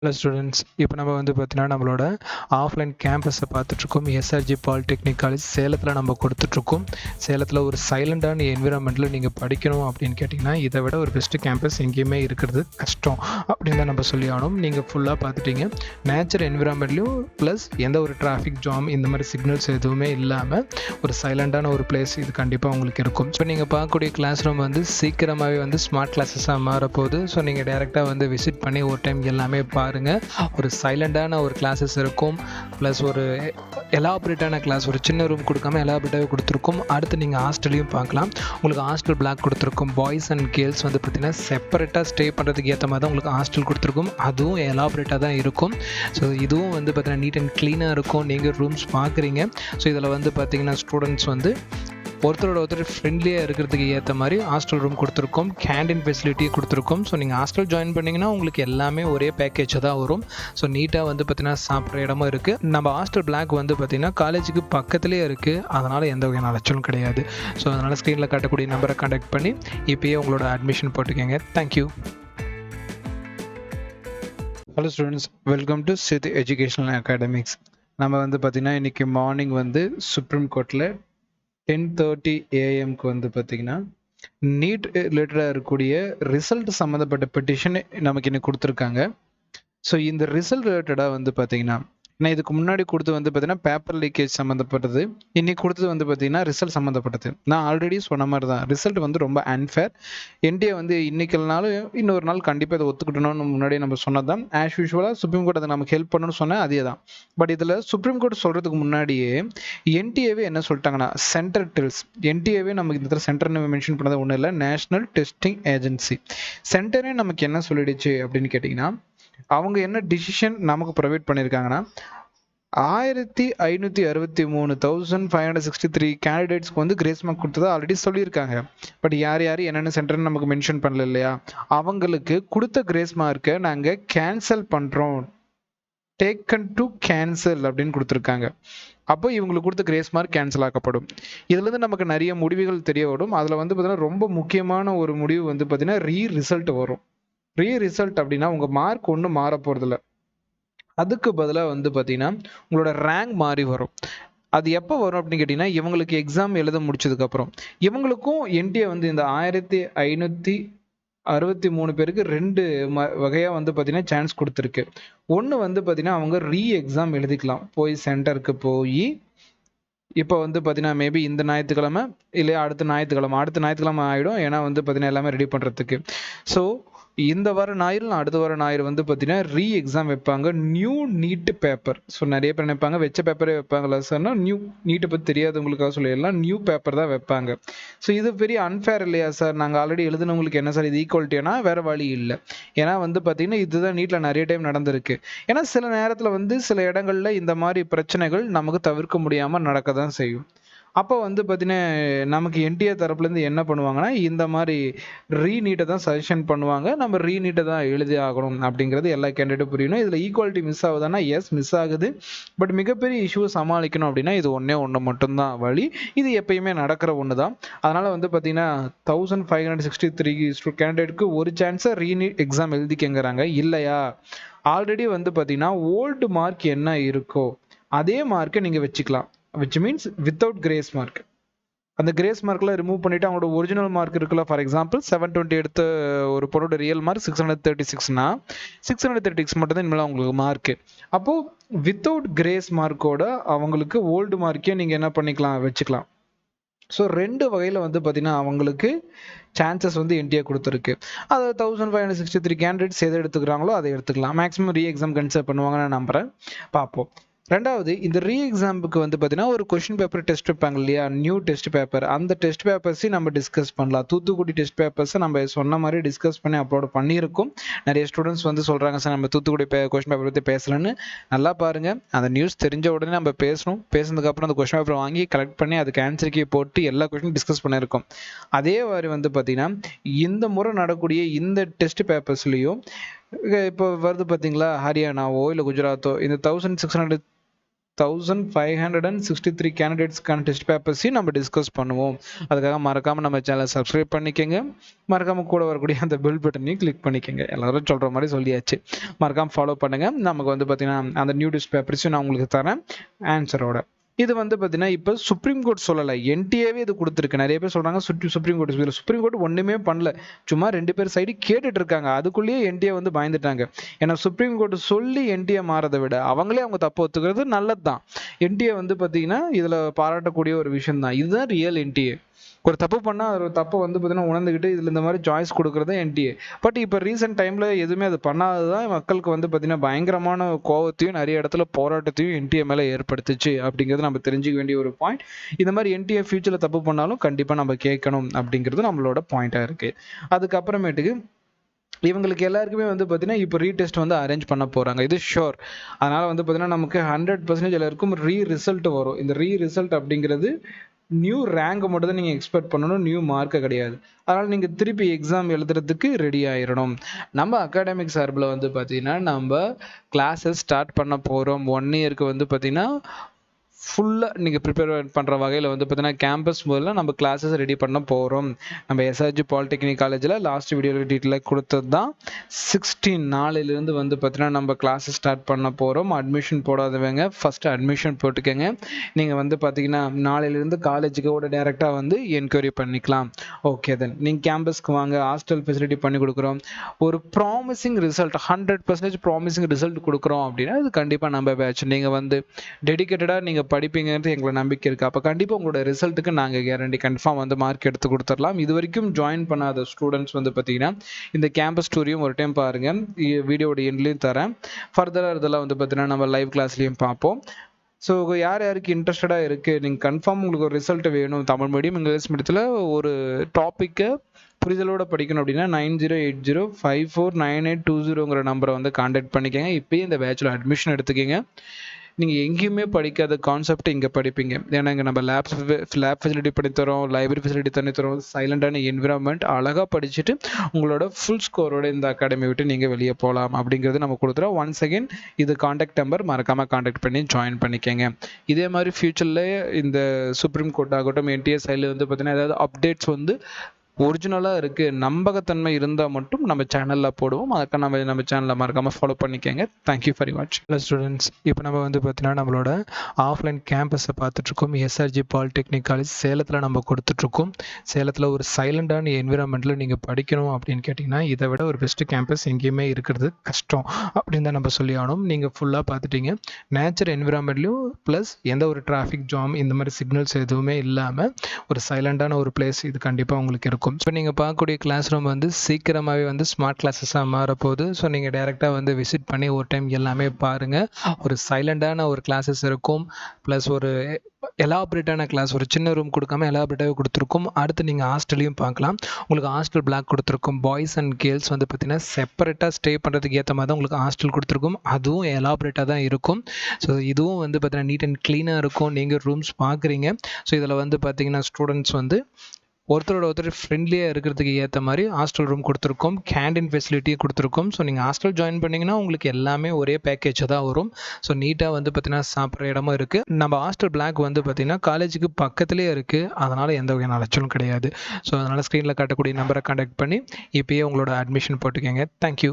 Hello students, இப்போ நம்ம வந்து பார்த்தீங்கன்னா நம்மளோட ஆஃப்லைன் கேம்பஸை பார்த்துட்ருக்கோம். எஸ்ஆர்ஜி பாலிடெக்னிக் காலேஜ் சேலத்தில் நம்ம கொடுத்துட்ருக்கோம். சேலத்தில் ஒரு சைலண்டான என்விரான்மெண்ட்டில் நீங்கள் படிக்கணும் அப்படின்னு கேட்டிங்கன்னா இதை விட ஒரு பெஸ்ட்டு கேம்பஸ் எங்கேயுமே இருக்கிறது கஷ்டம் அப்படின்னு தான் நம்ம சொல்லி ஆகணும். நீங்கள் ஃபுல்லாக பார்த்துட்டீங்க. நேச்சர் என்விரான்மெண்ட்லேயும் ப்ளஸ் எந்த ஒரு டிராஃபிக் ஜாம் இந்த மாதிரி சிக்னல்ஸ் எதுவுமே இல்லாமல் ஒரு சைலண்டான ஒரு பிளேஸ் இது கண்டிப்பாக உங்களுக்கு இருக்கும். ஸோ நீங்கள் பார்க்கக்கூடிய கிளாஸ் ரூம் வந்து சீக்கிரமாகவே வந்து ஸ்மார்ட் கிளாஸஸாக மாறப்போகுது. ஸோ நீங்கள் டேரெக்டாக வந்து விசிட் பண்ணி ஒரு டைம் எல்லாமே பாருங்க. ஒரு சைலண்டான ஒரு கிளாஸஸ் இருக்கும், ப்ளஸ் ஒரு எலாபரேட்டான கிளாஸ், ஒரு சின்ன ரூம் கொடுக்காம எலாபரேட்டாகவே கொடுத்துருக்கும். அடுத்து நீங்கள் ஹாஸ்டலையும் பார்க்கலாம். உங்களுக்கு ஹாஸ்டல் பிளாக் கொடுத்துருக்கும். பாய்ஸ் அண்ட் கேர்ள்ஸ் வந்து பார்த்தீங்கன்னா செப்பரேட்டாக ஸ்டே பண்ணுறதுக்கு ஏற்ற மாதிரி தான் உங்களுக்கு ஹாஸ்டல் கொடுத்துருக்கும். அதுவும் எலாபரேட்டாக தான் இருக்கும். ஸோ இதுவும் வந்து பார்த்தீங்கன்னா நீட் அண்ட் க்ளீனாக இருக்கும். நீங்கள் ரூம்ஸ் பார்க்குறீங்க. ஸோ இதில் வந்து பார்த்தீங்கன்னா ஸ்டூடெண்ட்ஸ் வந்து ஒருத்தரோட ஒருத்தர் ஃப்ரெண்ட்லியாக இருக்கிறதுக்கு ஏற்ற மாதிரி ஹாஸ்டல் ரூம் கொடுத்துருக்கோம். கேண்டீன் ஃபெசிலிட்டி கொடுத்துருக்கோம். ஸோ நீங்கள் ஹாஸ்டல் ஜாயின் பண்ணிங்கன்னா உங்களுக்கு எல்லாமே ஒரே பேக்கேஜ் தான் வரும். ஸோ நீட்டாக வந்து பார்த்தீங்கன்னா சாப்பிட்ற இடமும் இருக்குது. நம்ம ஹாஸ்டல் பிளாக் வந்து பார்த்திங்கன்னா காலேஜுக்கு பக்கத்துலேயே இருக்குது. அதனால் எந்த வகையான அலைச்சலும் கிடையாது. ஸோ அதனால் ஸ்க்ரீனில் காட்டக்கூடிய நம்பரை கான்டாக்ட் பண்ணி இப்போயே உங்களோட அட்மிஷன் போட்டுக்கோங்க. Thank you. Hello students, welcome to Sid educational academics. நம்ம வந்து பார்த்திங்கன்னா இன்றைக்கி மார்னிங் வந்து சுப்ரீம் கோர்ட்டில் 10:30 AM வந்து பார்த்தீங்கன்னா நீட் ரிலேட்டடாக இருக்கக்கூடிய ரிசல்ட் சம்மந்தப்பட்ட பெட்டிஷன் நமக்கு இன்னைக்கு கொடுத்துருக்காங்க. ஸோ இந்த ரிசல்ட் ரிலேட்டடாக வந்து பார்த்தீங்கன்னா நான் இதுக்கு முன்னாடி கொடுத்து வந்து பார்த்தீங்கன்னா பேப்பர் லீக்கேஜ் சம்மந்தப்பட்டது, இன்னைக்கு கொடுத்தது வந்து பார்த்தீங்கன்னா ரிசல்ட் சம்மந்தப்பட்டது. நான் ஆல்ரெடி சொன்ன மாதிரி தான் ரிசல்ட் வந்து ரொம்ப அன்ஃபேர். என்டிஏ வந்து இன்னைக்குனாலும் இன்னொரு நாள் கண்டிப்பாக இதை ஒத்துக்கிட்டணும்னு முன்னாடி நம்ம சொன்னதான். ஆஸ் யூஷுவலாக சுப்ரீம் கோர்ட் அதை நமக்கு ஹெல்ப் பண்ணணும்னு சொன்னேன், அதே தான். பட் இதில் சுப்ரீம் கோர்ட் சொல்கிறதுக்கு முன்னாடியே என்டிஏவே என்ன சொல்லிட்டாங்கன்னா சென்டர் டெல்ஸ். என்டிஏவே நமக்கு இந்த சென்டர்னு மென்ஷன் பண்ணது ஒன்றும் இல்லை, நேஷனல் டெஸ்டிங் ஏஜென்சி. சென்டரே நமக்கு என்ன சொல்லிடுச்சு அப்படின்னு கேட்டிங்கன்னா, அவங்க என்ன டிசிஷன் நமக்கு ப்ரொவைட் பண்ணியிருக்காங்கன்னா 1563,563 கேண்டிடேட்ஸ்க்கு வந்து கிரேஸ் மார்க் கொடுத்ததா ஆல்ரெடி சொல்லியிருக்காங்க. பட் யார் யார் என்னென்ன சென்டர்னு நமக்கு மென்ஷன் பண்ணல இல்லையா, அவங்களுக்கு கொடுத்த கிரேஸ் மார்க்கை நாங்கள் கேன்சல் பண்ணுறோம், டேக்கன் டு கேன்சல் அப்படின்னு கொடுத்துருக்காங்க. அப்போ இவங்களுக்கு கொடுத்த கிரேஸ் மார்க் கேன்சல் ஆக்கப்படும். இதுலேருந்து நமக்கு நிறைய முடிவுகள் தெரிய வரும். அதில் வந்து பார்த்தீங்கன்னா ரொம்ப முக்கியமான ஒரு முடிவு வந்து பார்த்தீங்கன்னா ரிசல்ட் வரும். ரிசல்ட் அப்படின்னா உங்கள் மார்க் ஒன்றும் மாற போகிறதில்ல, அதுக்கு பதிலாக வந்து பார்த்தீங்கன்னா உங்களோட ரேங்க் மாறி வரும். அது எப்போ வரும் அப்படின்னு கேட்டிங்கன்னா இவங்களுக்கு எக்ஸாம் எழுத முடிச்சதுக்கப்புறம். இவங்களுக்கும் என்டிஏ வந்து இந்த 1563 பேருக்கு 2 வகையாக வந்து பார்த்தீங்கன்னா சான்ஸ் கொடுத்துருக்கு. ஒன்று வந்து பார்த்தீங்கன்னா அவங்க எக்ஸாம் எழுதிக்கலாம், போய் சென்டருக்கு போய். இப்போ வந்து பார்த்தீங்கன்னா மேபி இந்த ஞாயிற்றுக்கிழமை இல்லையா அடுத்த ஞாயிற்றுக்கிழமை ஆகிடும். ஏன்னா வந்து பார்த்தீங்கன்னா எல்லாமே ரெடி பண்ணுறதுக்கு. ஸோ இந்த வார ஞாயிறு அடுத்த வார ஞாயிறு வந்து பார்த்தீங்கன்னா எக்ஸாம் வைப்பாங்க, நியூ நீட் பேப்பர். ஸோ நிறைய பேர் நினைப்பாங்க வெச்ச பேப்பரே வைப்பாங்களா சார்னா, நியூ நீட்டை பற்றி தெரியாதவங்களுக்காக சொல்லிடலாம், நியூ பேப்பர் தான் வைப்பாங்க. ஸோ இது பெரிய அன்ஃபேர் இல்லையா சார்? நாங்கள் ஆல்ரெடி எழுதுனவங்களுக்கு என்ன சார் இது ஈக்குவாலிட்டினா? வேறு வழி இல்லை. ஏன்னா வந்து பார்த்தீங்கன்னா இதுதான் நீட்டில் நிறைய டைம் நடந்திருக்கு. ஏன்னா சில நேரத்தில் வந்து சில இடங்களில் இந்த மாதிரி பிரச்சனைகள் நமக்கு தவிர்க்க முடியாமல் நடக்க தான் செய்யும். அப்போ வந்து பார்த்தீங்கன்னா நமக்கு என்டிஏ தரப்புலேருந்து என்ன பண்ணுவாங்கன்னா இந்த மாதிரி நீட்டை தான் சஜஷன் பண்ணுவாங்க. நம்ம நீட்டை தான் எழுதி ஆகணும் அப்படிங்கிறது எல்லா கேண்டிடேட்டும் புரியணும். இதில் ஈக்குவாலிட்டி மிஸ் ஆகுதுன்னா எஸ் மிஸ் ஆகுது. பட் மிகப்பெரிய இஷ்யூவை சமாளிக்கணும் அப்படின்னா இது ஒன்று மட்டும்தான் வழி. இது எப்பயுமே நடக்கிற ஒன்று தான். அதனால் வந்து பார்த்தீங்கன்னா 1563 கேண்டிடேட்க்கு ஒரு சான்ஸை நீட் எக்ஸாம் எழுதிக்கங்கிறாங்க. இல்லையா ஆல்ரெடி வந்து பார்த்தீங்கன்னா ஓல்டு மார்க் என்ன இருக்கோ அதே மார்க்கை நீங்கள் வச்சுக்கலாம், which means without grace mark. அந்த கிரேஸ் மார்க்லாம் ரிமூவ் பண்ணிட்டு அவங்களோட ஒரிஜினல் மார்க் இருக்குல்ல, ஃபார் எக்ஸாம்பிள் 720 எடுத்த ஒரு பொண்ணோட ரியல் மார்க் 636னா 636 மட்டும் தான் இனிமேல் அவங்களுக்கு மார்க்கு. அப்போது வித்தவுட் கிரேஸ் மார்க்கோட அவங்களுக்கு ஓல்டு மார்க்கே நீங்கள் என்ன பண்ணிக்கலாம், வச்சுக்கலாம். ஸோ 2 வகையில் வந்து பார்த்தீங்கன்னா அவங்களுக்கு சான்சஸ் வந்து என்டிஏ கொடுத்துருக்கு. அதை 1563 கேண்டிடேட்ஸ் எதை எடுத்துக்கிறாங்களோ அதை எடுத்துக்கலாம். மேக்ஸிமம் எக்ஸாம் கன்சிடர் பண்ணுவாங்கன்னு நான் நம்புகிறேன். பார்ப்போம். ரெண்டாவது, இந்த எக்ஸாமுக்கு வந்து பார்த்தீங்கன்னா ஒரு கொஷின் பேப்பர் டெஸ்ட் வைப்பாங்க இல்லையா, நியூ டெஸ்ட் பேப்பர். அந்த டெஸ்ட் பேப்பர்ஸையும் நம்ம டிஸ்கஸ் பண்ணலாம். தூத்துக்குடி டெஸ்ட் பேப்பர்ஸை நம்ம சொன்ன மாதிரி டிஸ்கஸ் பண்ணி அப்லோட் பண்ணியிருக்கோம். நிறைய ஸ்டூடெண்ட்ஸ் வந்து சொல்கிறாங்க சார் நம்ம தூத்துக்குடி கொஷின் பேப்பர் பற்றி பேசலன்னு. நல்லா பாருங்கள், அந்த நியூஸ் தெரிஞ்ச உடனே நம்ம பேசணும். பேசுனதுக்கப்புறம் அந்த கொஷின் பேப்பர் வாங்கி கலெக்ட் பண்ணி அதுக்கு ஆன்சர் கீ போட்டு எல்லா கொஷினும் டிஸ்கஸ் பண்ணியிருக்கோம். அதே மாதிரி வந்து பார்த்தீங்கன்னா இந்த முறை நடக்கூடிய இந்த டெஸ்ட் பேப்பர்ஸ்லையும் இப்போ வருது பார்த்தீங்களா, ஹரியானாவோ இல்லை குஜராத்தோ இந்த 1563 கேண்டிடேட்ஸ்க்கான டெஸ்ட் பேப்பர்ஸையும் நம்ம டிஸ்கஸ் பண்ணுவோம். அதுக்காக மறக்காமல் நம்ம சேனலை சப்ஸ்கிரைப் பண்ணிக்கோங்க. மறக்காமல் கூட வரக்கூடிய அந்த பெல் பட்டனையும் கிளிக் பண்ணிக்கோங்க. எல்லாரும் சொல்கிற மாதிரி சொல்லியாச்சு. மறக்காமல் ஃபாலோ பண்ணுங்கள். நமக்கு வந்து பார்த்தீங்கன்னா அந்த நியூ டெஸ்ட் பேப்பர்ஸையும் நான் உங்களுக்கு தரேன் ஆன்சரோட. இது வந்து பார்த்தீங்கன்னா இப்போ சுப்ரீம் கோர்ட் சொல்லலை, என்டிஏவே இது கொடுத்துருக்கு. நிறைய பேர் சொல்கிறாங்க சுப்ரீம் கோர்ட். இதில் சுப்ரீம் கோர்ட் ஒன்றுமே பண்ணல, சும்மா 2 பேர் சைடு கேட்டுட்டு இருக்காங்க. அதுக்குள்ளேயே என்டிஏ வந்து பயந்துட்டாங்க. ஏன்னா சுப்ரீம் கோர்ட் சொல்லி என்டிஏ மாறதை விட அவங்களே அவங்க தப்பு ஒத்துக்கிறது நல்லது தான். என்டிஏ வந்து பார்த்தீங்கன்னா இதில் பாராட்டக்கூடிய ஒரு விஷயம் தான். இதுதான் ரியல் என்டிஏ. ஒரு தப்பு பண்ணால் ஒரு தப்பை வந்து பார்த்தீங்கன்னா உணர்ந்துக்கிட்டு இதில் இந்த மாதிரி சாய்ஸ் கொடுக்குறது என்டிஏ. பட் இப்போ ரீசெண்ட் டைமில் எதுவுமே அது பண்ணாதது தான் மக்களுக்கு வந்து பார்த்தீங்கன்னா பயங்கரமான கோவத்தையும் நிறைய இடத்துல போராட்டத்தையும் என்டிஏ மேலே ஏற்படுத்துச்சு அப்படிங்கிறது நம்ம தெரிஞ்சுக்க வேண்டிய ஒரு பாயிண்ட். இந்த மாதிரி என்டிஏ ஃபியூச்சரில் தப்பு பண்ணாலும் கண்டிப்பாக நம்ம கேட்கணும் அப்படிங்கிறது நம்மளோட பாயிண்டாக இருக்குது. அதுக்கப்புறமேட்டுக்கு இவங்களுக்கு எல்லாருக்குமே வந்து பார்த்தீங்கன்னா இப்போ ரீடெஸ்ட் வந்து அரேஞ்ச் பண்ண போகிறாங்க, இது ஷோர். அதனால் வந்து பார்த்தீங்கன்னா நமக்கு 100% எல்லாருக்கும் ரிசல்ட் வரும். இந்த ரிசல்ட் அப்படிங்கிறது நியூ ரேங்கை மட்டும் தான் நீங்கள் எக்ஸ்பெக்ட் பண்ணணும், நியூ மார்க்கை கிடையாது. அதனால் நீங்கள் திருப்பி எக்ஸாம் எழுதுறதுக்கு ரெடி ஆயிடணும். நம்ம அகாடமிக் சார்பில் வந்து பார்த்தீங்கன்னா நம்ம கிளாஸஸ் ஸ்டார்ட் பண்ண போகிறோம். 1 இயருக்கு வந்து பார்த்தீங்கன்னா ஃபுல்லாக நீங்கள் ப்ரிப்பேர் பண்ணுற வகையில் வந்து பார்த்தீங்கன்னா கேம்பஸ் முதல்ல நம்ம கிளாஸஸ் ரெடி பண்ண போகிறோம். நம்ம எஸ்ஆர்ஜி பாலிடெக்னிக் காலேஜில் லாஸ்ட் வீடியோவில் டீட்டெயிலாக கொடுத்தது தான். 16 நாளிலிருந்து வந்து பார்த்தீங்கன்னா நம்ம கிளாஸஸ் ஸ்டார்ட் பண்ண போகிறோம். அட்மிஷன் போடாதவங்க ஃபஸ்ட்டு அட்மிஷன் போட்டுக்கோங்க. நீங்கள் வந்து பார்த்தீங்கன்னா நாளையிலேருந்து காலேஜுக்கு டேரெக்டாக வந்து என்கொயரி பண்ணிக்கலாம். ஓகே தென் நீங்கள் கேம்பஸ்க்கு வாங்க, ஹாஸ்டல் ஃபெசிலிட்டி பண்ணி கொடுக்குறோம். ஒரு ப்ராமிசிங் ரிசல்ட் 100% ப்ராமிசிங் ரிசல்ட் கொடுக்குறோம் அப்படின்னா அது கண்டிப்பாக நம்ம பேட்ச் நீங்கள் வந்து டெடிக்கேட்டடாக நீங்கள் படிப்பீங்கிறது எங்களை நம்பிக்கை இருக்குது. அப்போ கண்டிப்பாக உங்களோட ரிசல்ட்டுக்கு நாங்கள் கேரண்டி கன்ஃபார்ம் வந்து மார்க் எடுத்து கொடுத்துடலாம். இது வரைக்கும் ஜாயின் பண்ணாத ஸ்டூடெண்ட்ஸ் வந்து பார்த்தீங்கன்னா இந்த கேம்பஸ் ஸ்டோரியும் ஒரு டைம் பாருங்கள், வீடியோட எண்ட்லேயும் தரேன். ஃபர்தராக இதெல்லாம் வந்து பார்த்தீங்கன்னா நம்ம லைவ் கிளாஸ்லேயும் பார்ப்போம். ஸோ யார் யாருக்கு இன்ட்ரெஸ்டடாக இருக்குது, நீங்கள் கன்ஃபார்ம் உங்களுக்கு ஒரு ரிசல்ட் வேணும், தமிழ் மீடியம் இங்கிலீஷ் மீடியத்தில் ஒரு டாப்பிக்கை புரிதலோடு படிக்கணும் அப்படின்னா 9080549820 நம்பரை வந்து கான்டாக்ட் பண்ணிக்கோங்க. இப்போயே இந்த பேட்சில் அட்மிஷன் எடுத்துக்கோங்க. நீங்கள் எங்கேயுமே படிக்காத கான்செப்ட் இங்கே படிப்பீங்க. ஏன்னா இங்கே நம்ம லேப் ஃபெசிலிட்டி பண்ணித்தரோம், லைப்ரரி ஃபெசிலிட்டி பண்ணித்தரோம், சைலண்டான என்விரான்மெண்ட், அழகாக படிச்சுட்டு உங்களோட ஃபுல் ஸ்கோரோட இந்த அகாடமி விட்டு நீங்கள் வெளியே போகலாம் அப்படிங்கிறது நம்ம கொடுத்துறோம். ஒன்ஸ் அகெயின் இது கான்டாக்ட் நம்பர், மறக்காமல் கான்டாக்ட் பண்ணி ஜாயின் பண்ணிக்கோங்க. இதே மாதிரி ஃபியூச்சரில் இந்த சுப்ரீம் கோர்ட் ஆகட்டும் என்டிஏ சைடில் வந்து பார்த்தீங்கன்னா ஏதாவது அப்டேட்ஸ் வந்து ஒரிஜினலாக இருக்குது, நம்பகத்தன்மை இருந்தால் மட்டும் நம்ம சேனலில் போடுவோம். அதுக்கு நம்ம சேனலை மறக்காமல் ஃபாலோ பண்ணிக்கோங்க. Thank you very much. Hello students, இப்போ நம்ம வந்து பார்த்தீங்கன்னா நம்மளோட ஆஃப்லைன் கேம்பஸை பார்த்துட்ருக்கோம். எஸ்ஆர்ஜி பாலிடெக்னிக் காலேஜ் சேலத்தில் நம்ம கொடுத்துட்ருக்கோம். சேலத்தில் ஒரு சைலண்டான என்விரான்மெண்ட்டில் நீங்கள் படிக்கணும் அப்படின்னு கேட்டிங்கன்னா இதை விட ஒரு பெஸ்ட்டு கேம்பஸ் எங்கேயுமே இருக்கிறது கஷ்டம் அப்படின்னு தான் நம்ம சொல்லி ஆகணும். நீங்கள் ஃபுல்லாக பார்த்துட்டீங்க, நேச்சர் என்விரான்மெண்ட்லையும் ப்ளஸ் எந்த ஒரு டிராஃபிக் ஜாம் இந்த மாதிரி சிக்னல்ஸ் எதுவுமே இல்லாமல் ஒரு சைலண்டான ஒரு பிளேஸ் இது கண்டிப்பாக உங்களுக்கு இருக்கும். இப்போ நீங்கள் பார்க்கக்கூடிய கிளாஸ் ரூம் வந்து சீக்கிரமாகவே வந்து ஸ்மார்ட் கிளாஸஸாக மாறப்போகுது. ஸோ நீங்கள் டைரெக்டாக வந்து விசிட் பண்ணி ஒரு டைம் எல்லாமே பாருங்கள். ஒரு சைலண்டான ஒரு கிளாஸஸ் இருக்கும், ப்ளஸ் ஒரு எலாபரேட்டான கிளாஸ், ஒரு சின்ன ரூம் கொடுக்காம எலாபரேட்டாகவே கொடுத்துருக்கும். அடுத்து நீங்கள் ஹாஸ்டலையும் பார்க்கலாம். உங்களுக்கு ஹாஸ்டல் பிளாக் கொடுத்துருக்கும். பாய்ஸ் அண்ட் கேர்ள்ஸ் வந்து பார்த்தீங்கன்னா செப்பரேட்டாக ஸ்டே பண்ணுறதுக்கு ஏற்ற மாதிரி தான் உங்களுக்கு ஹாஸ்டல் கொடுத்துருக்கும். அதுவும் எலாபரேட்டாக தான் இருக்கும். ஸோ இதுவும் வந்து பார்த்தீங்கன்னா நீட் அண்ட் க்ளீனாக இருக்கும். நீங்கள் ரூம்ஸ் பார்க்குறீங்க. ஸோ இதில் வந்து பார்த்தீங்கன்னா ஸ்டூடெண்ட்ஸ் வந்து ஒருத்தரோட ஒருத்தர் ஃப்ரெண்ட்லியாக இருக்கிறதுக்கு ஏற்ற மாதிரி ஹாஸ்டல் ரூம் கொடுத்துருக்கோம், கேண்டீன் ஃபெசிலிட்டியும் கொடுத்துருக்கோம். ஸோ நீங்கள் ஹாஸ்டல் ஜாயின் பண்ணிங்கன்னா உங்களுக்கு எல்லாமே ஒரே பேக்கேஜாக தான் வரும். ஸோ நீட்டாக வந்து பார்த்தீங்கன்னா சாப்பிட்ற இடமும் இருக்குது. நம்ம ஹாஸ்டல் பிளாக் வந்து பார்த்தீங்கன்னா காலேஜுக்கு பக்கத்துலேயே இருக்குது. அதனால் எந்த வகையான அலைச்சலும் கிடையாது. ஸோ அதனால் ஸ்க்ரீனில் காட்டக்கூடிய நம்பரை கான்டாக்ட் பண்ணி இப்போயே உங்களோட அட்மிஷன் போட்டுக்கோங்க. தேங்க்யூ.